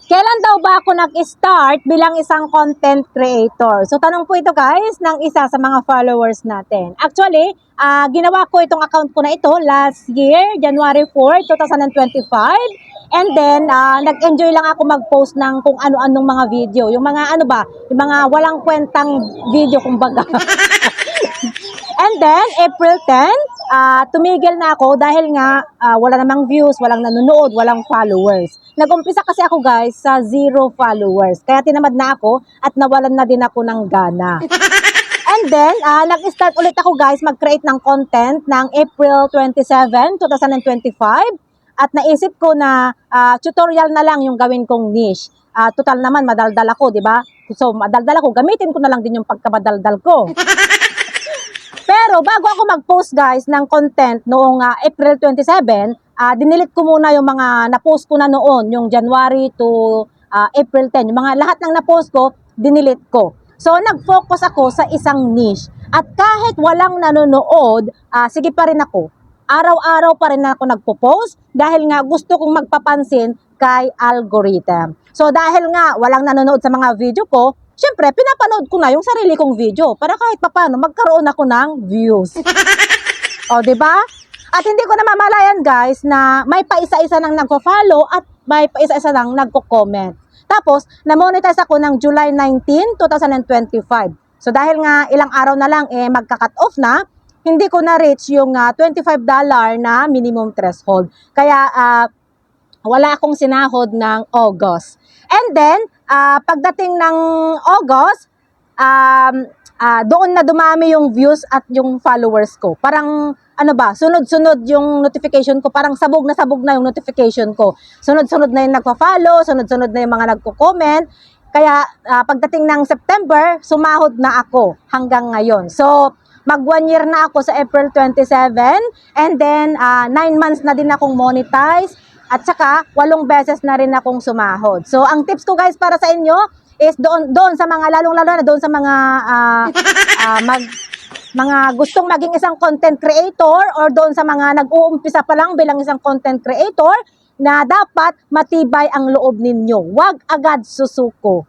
Kailan daw ba ako nag-start bilang isang content creator? So, tanong po ito guys ng isa sa mga followers natin. Actually, ginawa ko itong account ko na ito last year, January 4, 2025. And then, nag-enjoy lang ako mag-post ng kung ano-anong mga video. Yung mga ano ba, yung mga walang kwentang video kumbaga. And then, April 10, tumigil na ako dahil nga wala namang views, walang nanonood, walang followers. Nag-umpisa kasi ako guys sa 0 followers. Kaya tinamad na ako at nawalan na din ako ng gana. And then, nag-start ulit ako guys mag-create ng content ng April 27, 2025. At naisip ko na tutorial na lang yung gawin kong niche. Total naman, madaldal ako, di ba? So, madaldal ako, gamitin ko na lang din yung pagkamadaldal ko. Pero bago ako mag-post guys ng content noong April 27, dinilit ko muna yung mga na-post ko na noon, yung January to April 10. Yung mga lahat ng na-post ko, dinilit ko. So nag-focus ako sa isang niche. At kahit walang nanonood, sige pa rin ako. Araw-araw pa rin ako nagpo-post dahil nga gusto kong magpapansin kay algorithm. So dahil nga walang nanonood sa mga video ko, syempre, pinapanood ko na yung sarili kong video para kahit papaano magkaroon ako ng views. O, di ba? At hindi ko namamalayan, guys, na may paisa-isa nang nagpo-follow at may paisa-isa nang nagko-comment. Tapos, na-monetize ako ng July 19, 2025. So, dahil nga ilang araw na lang, magka-cut off na, hindi ko na-reach yung $25 na minimum threshold. Kaya, wala akong sinahod ng August. And then, pagdating ng August, doon na dumami yung views at yung followers ko. Parang, ano ba, sunod-sunod yung notification ko. Parang sabog na yung notification ko. Sunod-sunod na yung nagpa-follow, sunod-sunod na yung mga nagko-comment. Kaya, pagdating ng September, sumahod na ako hanggang ngayon. So, mag 1 year na ako sa April 27, and then 9 months na din akong monetize, at saka 8 beses na rin akong sumahod. So ang tips ko guys para sa inyo is doon sa mga lalong-lalo na doon sa mga mga gustong maging isang content creator, or doon sa mga nag-uumpisa pa lang bilang isang content creator, na dapat matibay ang loob ninyo. Huwag agad susuko.